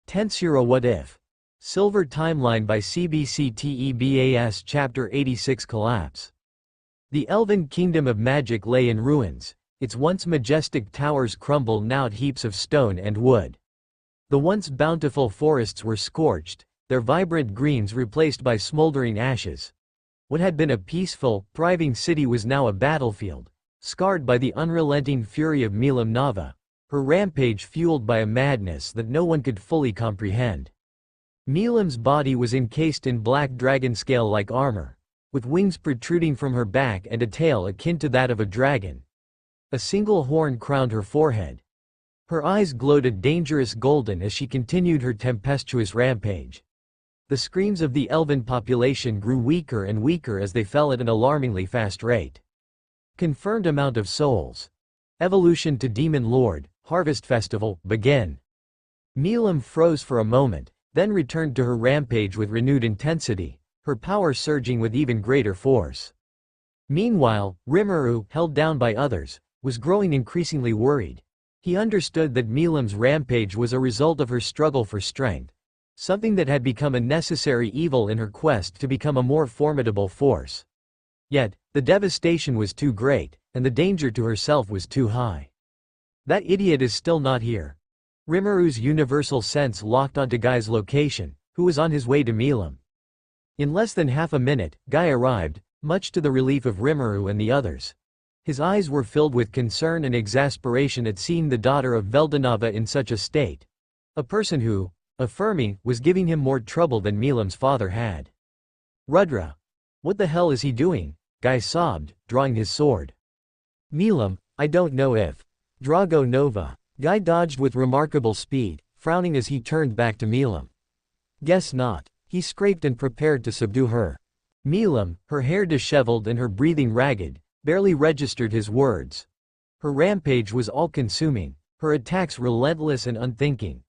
Tensura What If? Silver Timeline by CBCTEBAS Chapter 86 Collapse. The elven kingdom of magic lay in ruins, its once majestic towers crumbled now to heaps of stone and wood. The once bountiful forests were scorched, their vibrant greens replaced by smoldering ashes. What had been a peaceful, thriving city was now a battlefield, scarred by the unrelenting fury of Milim, her rampage fueled by a madness that no one could fully comprehend. Milim's body was encased in black dragon scale-like armor, with wings protruding from her back and a tail akin to that of a dragon. A single horn crowned her forehead. Her eyes glowed a dangerous golden as she continued her tempestuous rampage. The screams of the elven population grew weaker and weaker as they fell at an alarmingly fast rate. Confirmed amount of souls. Evolution to Demon Lord, Harvest Festival, begin. Milim froze for a moment, then returned to her rampage with renewed intensity, her power surging with even greater force. Meanwhile, Rimuru, held down by others, was growing increasingly worried. He understood that Milim's rampage was a result of her struggle for strength, something that had become a necessary evil in her quest to become a more formidable force. Yet, the devastation was too great, and the danger to herself was too high. That idiot is still not here. Rimuru's universal sense locked onto Guy's location, who was on his way to Milim. In less than half a minute, Guy arrived, much to the relief of Rimuru and the others. His eyes were filled with concern and exasperation at seeing the daughter of Veldanava in such a state. A person who, affirming, was giving him more trouble than Milim's father had. Rudra. What the hell is he doing? Guy sobbed, drawing his sword. Milim, I don't know if. Drago Nova. Guy dodged with remarkable speed, frowning as he turned back to Milim. Guess not. He scraped and prepared to subdue her. Milim, her hair disheveled and her breathing ragged, barely registered his words. Her rampage was all-consuming, her attacks relentless and unthinking.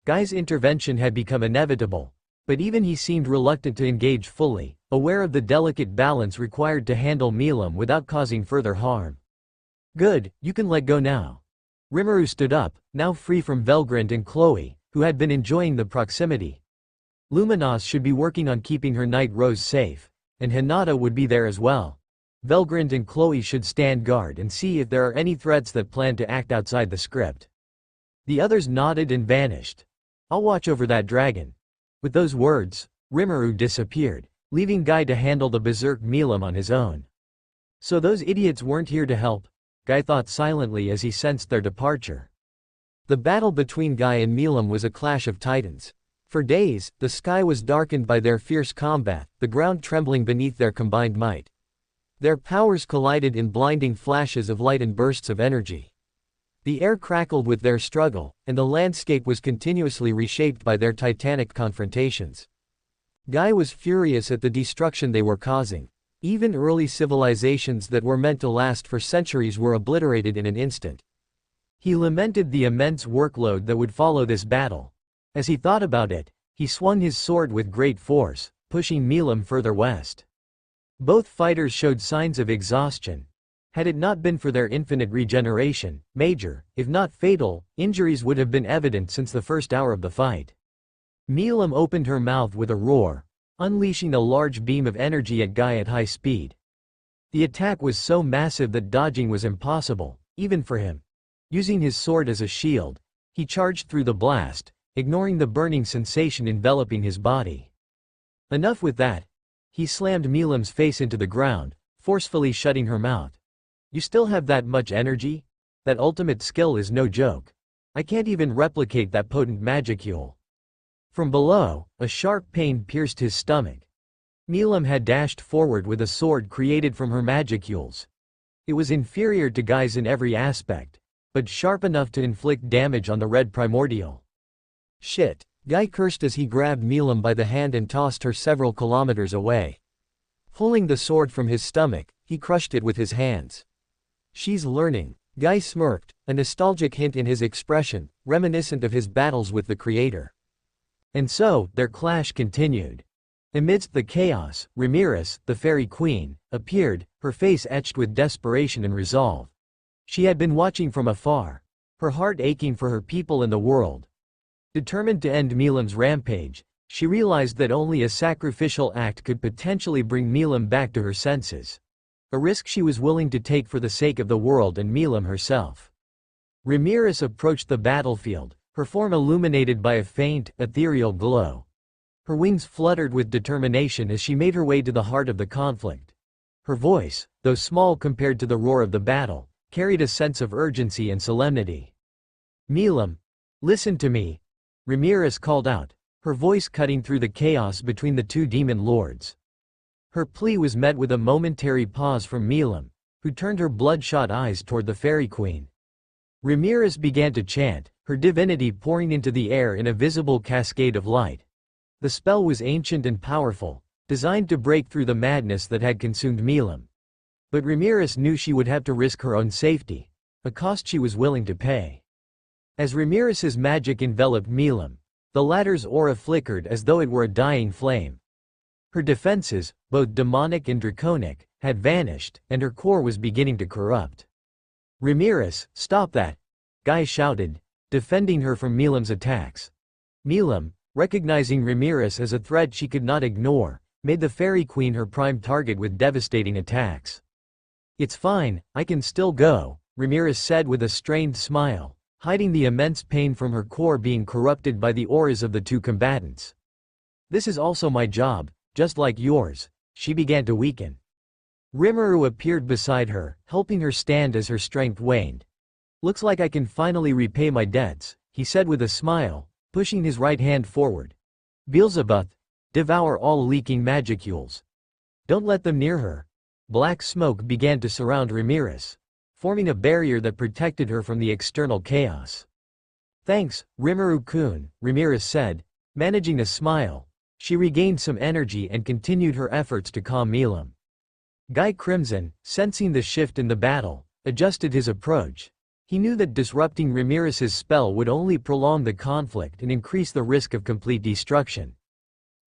Guy's intervention had become inevitable, but even he seemed reluctant to engage fully, aware of the delicate balance required to handle Milim without causing further harm. Good, you can let go now. Rimuru stood up, now free from Velgrand and Chloe, who had been enjoying the proximity. Luminos should be working on keeping her Night Rose safe, and Hinata would be there as well. Velgrand and Chloe should stand guard and see if there are any threats that plan to act outside the script. The others nodded and vanished. I'll watch over that dragon. With those words, Rimuru disappeared, leaving Guy to handle the berserk Milim on his own. So those idiots weren't here to help, Guy thought silently as he sensed their departure. The battle between Guy and Milim was a clash of titans. For days, the sky was darkened by their fierce combat, the ground trembling beneath their combined might. Their powers collided in blinding flashes of light and bursts of energy. The air crackled with their struggle, and the landscape was continuously reshaped by their titanic confrontations. Guy was furious at the destruction they were causing. Even early civilizations that were meant to last for centuries were obliterated in an instant. He lamented the immense workload that would follow this battle. As he thought about it, he swung his sword with great force, pushing Milim further west. Both fighters showed signs of exhaustion. Had it not been for their infinite regeneration, major, if not fatal, injuries would have been evident since the first hour of the fight. Milim opened her mouth with a roar, unleashing a large beam of energy at Guy at high speed. The attack was so massive that dodging was impossible, even for him. Using his sword as a shield, he charged through the blast, ignoring the burning sensation enveloping his body. Enough with that. He slammed Milim's face into the ground, forcefully shutting her mouth. You still have that much energy? That ultimate skill is no joke. I can't even replicate that potent magicule. From below, a sharp pain pierced his stomach. Milim had dashed forward with a sword created from her magicules. It was inferior to Guy's in every aspect, but sharp enough to inflict damage on the red primordial. Shit, Guy cursed as he grabbed Milim by the hand and tossed her several kilometers away. Pulling the sword from his stomach, he crushed it with his hands. She's learning. Guy smirked, a nostalgic hint in his expression, reminiscent of his battles with the Creator. And so, their clash continued. Amidst the chaos, Ramiris, the Fairy Queen, appeared, her face etched with desperation and resolve. She had been watching from afar, her heart aching for her people and the world. Determined to end Milim's rampage, she realized that only a sacrificial act could potentially bring Milim back to her senses. A risk she was willing to take for the sake of the world and Milim herself. Ramiris approached the battlefield, her form illuminated by a faint, ethereal glow. Her wings fluttered with determination as she made her way to the heart of the conflict. Her voice, though small compared to the roar of the battle, carried a sense of urgency and solemnity. "Milim, listen to me," Ramiris called out, her voice cutting through the chaos between the two demon lords. Her plea was met with a momentary pause from Milim, who turned her bloodshot eyes toward the Fairy Queen. Ramiris began to chant, her divinity pouring into the air in a visible cascade of light. The spell was ancient and powerful, designed to break through the madness that had consumed Milim. But Ramiris knew she would have to risk her own safety, a cost she was willing to pay. As Ramiris's magic enveloped Milim, the latter's aura flickered as though it were a dying flame. Her defenses, both demonic and draconic, had vanished, and her core was beginning to corrupt. "Ramiris, stop that!" Guy shouted, defending her from Milim's attacks. Milim, recognizing Ramiris as a threat she could not ignore, made the Fairy Queen her prime target with devastating attacks. "It's fine, I can still go," Ramiris said with a strained smile, hiding the immense pain from her core being corrupted by the auras of the two combatants. "This is also my job, just like yours." She began to weaken. Rimuru appeared beside her, helping her stand as her strength waned. "Looks like I can finally repay my debts," he said with a smile, pushing his right hand forward. "Beelzebub, devour all leaking magicules. Don't let them near her." Black smoke began to surround Ramiris, forming a barrier that protected her from the external chaos. "Thanks, Rimuru-kun," Ramiris said, managing a smile. She regained some energy and continued her efforts to calm Milim. Guy Crimson, sensing the shift in the battle, adjusted his approach. He knew that disrupting Ramiris's spell would only prolong the conflict and increase the risk of complete destruction.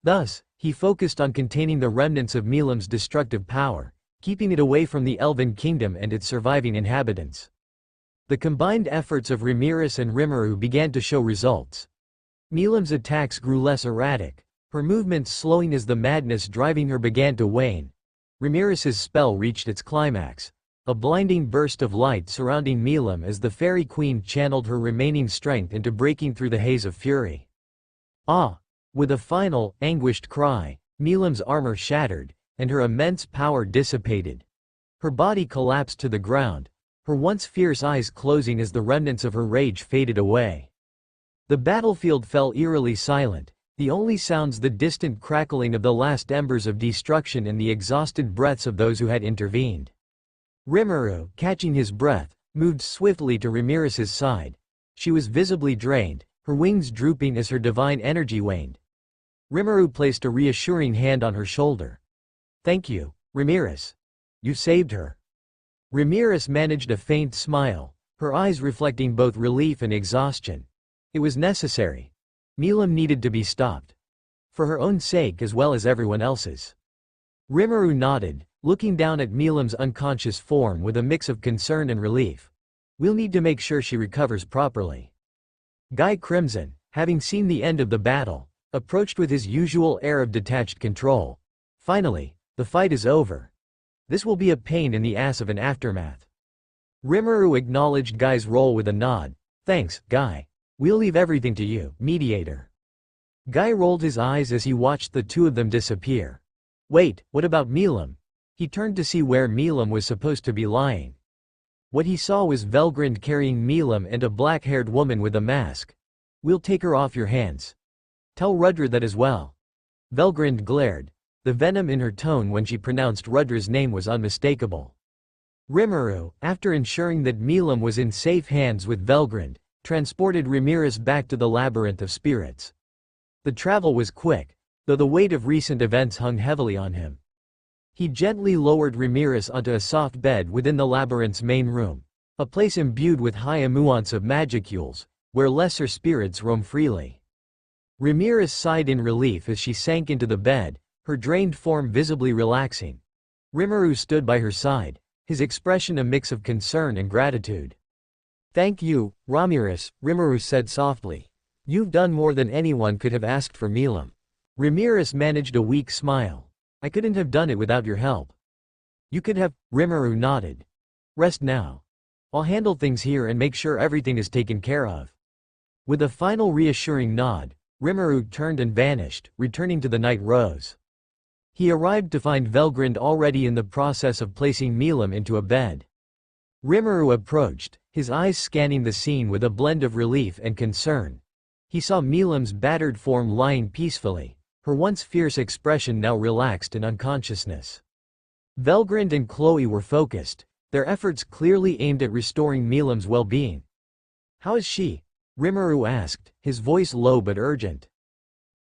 Thus, he focused on containing the remnants of Milim's destructive power, keeping it away from the Elven Kingdom and its surviving inhabitants. The combined efforts of Ramiris and Rimuru began to show results. Milim's attacks grew less erratic, her movements slowing as the madness driving her began to wane. Ramiris's spell reached its climax, a blinding burst of light surrounding Milim as the Fairy Queen channeled her remaining strength into breaking through the haze of fury. "Ah!" With a final, anguished cry, Milim's armor shattered, and her immense power dissipated. Her body collapsed to the ground, her once fierce eyes closing as the remnants of her rage faded away. The battlefield fell eerily silent, the only sounds the distant crackling of the last embers of destruction and the exhausted breaths of those who had intervened. Rimuru, catching his breath, moved swiftly to Ramiris's side. She was visibly drained, her wings drooping as her divine energy waned. Rimuru placed a reassuring hand on her shoulder. "Thank you, Ramiris. You saved her." Ramiris managed a faint smile, her eyes reflecting both relief and exhaustion. It was necessary. Milim needed to be stopped. For her own sake as well as everyone else's. Rimuru nodded, looking down at Milim's unconscious form with a mix of concern and relief. "We'll need to make sure she recovers properly." Guy Crimson, having seen the end of the battle, approached with his usual air of detached control. "Finally, the fight is over. This will be a pain in the ass of an aftermath." Rimuru acknowledged Guy's role with a nod. "Thanks, Guy. We'll leave everything to you, mediator." Guy rolled his eyes as he watched the two of them disappear. "Wait, what about Milim?" He turned to see where Milim was supposed to be lying. What he saw was Velgrind carrying Milim and a black-haired woman with a mask. "We'll take her off your hands. Tell Rudra that as well." Velgrind glared. The venom in her tone when she pronounced Rudra's name was unmistakable. Rimuru, after ensuring that Milim was in safe hands with Velgrind, transported Ramiris back to the labyrinth of spirits. The travel was quick, though the weight of recent events hung heavily on him. He gently lowered Ramiris onto a soft bed within the labyrinth's main room, a place imbued with high amuance of magicules, where lesser spirits roam freely. Ramiris sighed in relief as she sank into the bed, her drained form visibly relaxing. Rimuru stood by her side, his expression a mix of concern and gratitude. "Thank you, Ramiris," Rimuru said softly. You've done more than anyone could have asked for Milim. Ramiris managed a weak smile. I couldn't have done it without your help. You could have, Rimuru nodded. Rest now. I'll handle things here and make sure everything is taken care of. With a final reassuring nod, Rimuru turned and vanished, returning to the Night Rose. He arrived to find Velgrind already in the process of placing Milim into a bed. Rimuru approached, his eyes scanning the scene with a blend of relief and concern. He saw Milim's battered form lying peacefully, her once fierce expression now relaxed in unconsciousness. Velgrind and Chloe were focused, their efforts clearly aimed at restoring Milim's well-being. How is she? Rimuru asked, his voice low but urgent.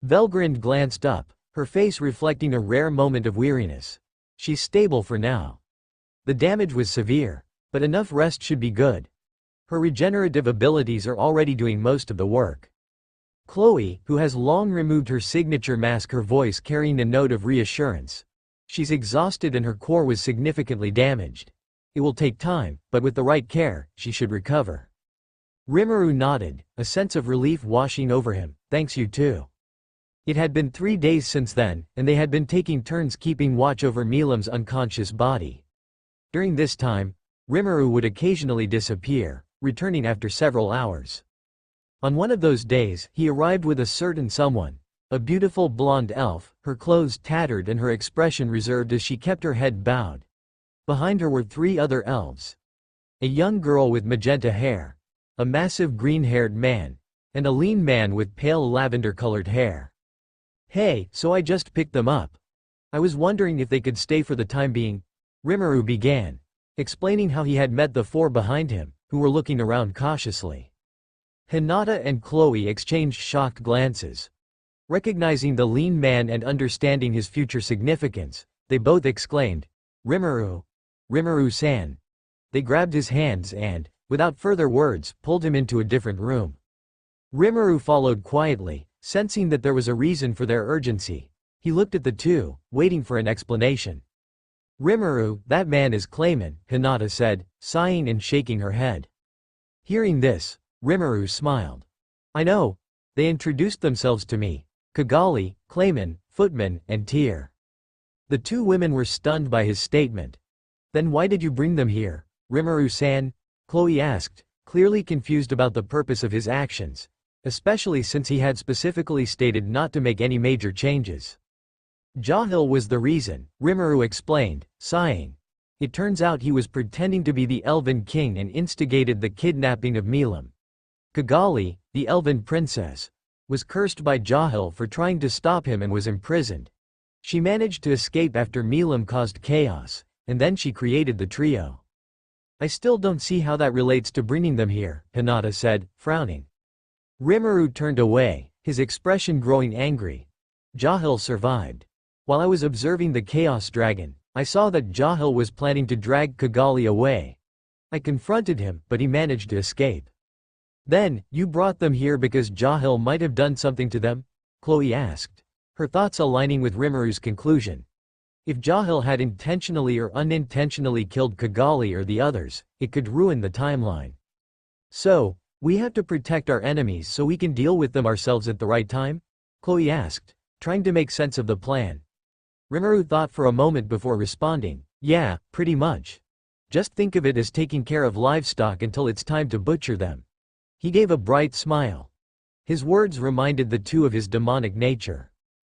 Velgrind glanced up, her face reflecting a rare moment of weariness. She's stable for now. The damage was severe, but enough rest should be good. Her regenerative abilities are already doing most of the work. Chloe, who has long removed her signature mask, her voice carrying a note of reassurance. She's exhausted and her core was significantly damaged. It will take time, but with the right care, she should recover. Rimuru nodded, a sense of relief washing over him. Thanks, you too. It had been 3 days since then, and they had been taking turns keeping watch over Milim's unconscious body. During this time, Rimuru would occasionally disappear, returning after several hours. On one of those days, he arrived with a certain someone, a beautiful blonde elf, her clothes tattered and her expression reserved as she kept her head bowed. Behind her were 3 other elves. A young girl with magenta hair, a massive green-haired man, and a lean man with pale lavender-colored hair. Hey, so I just picked them up. I was wondering if they could stay for the time being, Rimuru began, explaining how he had met the 4 behind him, who were looking around cautiously. Hinata and Chloe exchanged shocked glances. Recognizing the lean man and understanding his future significance, they both exclaimed, Rimuru! Rimuru-san! They grabbed his hands and, without further words, pulled him into a different room. Rimuru followed quietly, sensing that there was a reason for their urgency. He looked at the 2, waiting for an explanation. Rimuru, that man is Clayman, Hinata said, sighing and shaking her head. Hearing this, Rimuru smiled. I know. They introduced themselves to me. Kigali, Clayman, Footman, and Tyr. The 2 women were stunned by his statement. Then why did you bring them here, Rimuru-san? Chloe asked, clearly confused about the purpose of his actions, especially since he had specifically stated not to make any major changes. Jahil was the reason, Rimuru explained, sighing. It turns out he was pretending to be the Elven King and instigated the kidnapping of Milim. Kigali, the Elven Princess, was cursed by Jahil for trying to stop him and was imprisoned. She managed to escape after Milim caused chaos, and then she created the trio. I still don't see how that relates to bringing them here, Hinata said, frowning. Rimuru turned away, his expression growing angry. Jahil survived. While I was observing the Chaos Dragon, I saw that Jahil was planning to drag Kigali away. I confronted him, but he managed to escape. Then, you brought them here because Jahil might have done something to them? Chloe asked, her thoughts aligning with Rimuru's conclusion. If Jahil had intentionally or unintentionally killed Kigali or the others, it could ruin the timeline. So, we have to protect our enemies so we can deal with them ourselves at the right time? Chloe asked, trying to make sense of the plan. Rimuru thought for a moment before responding, yeah, pretty much. Just think of it as taking care of livestock until it's time to butcher them. He gave a bright smile. His words reminded the 2 of his demonic nature.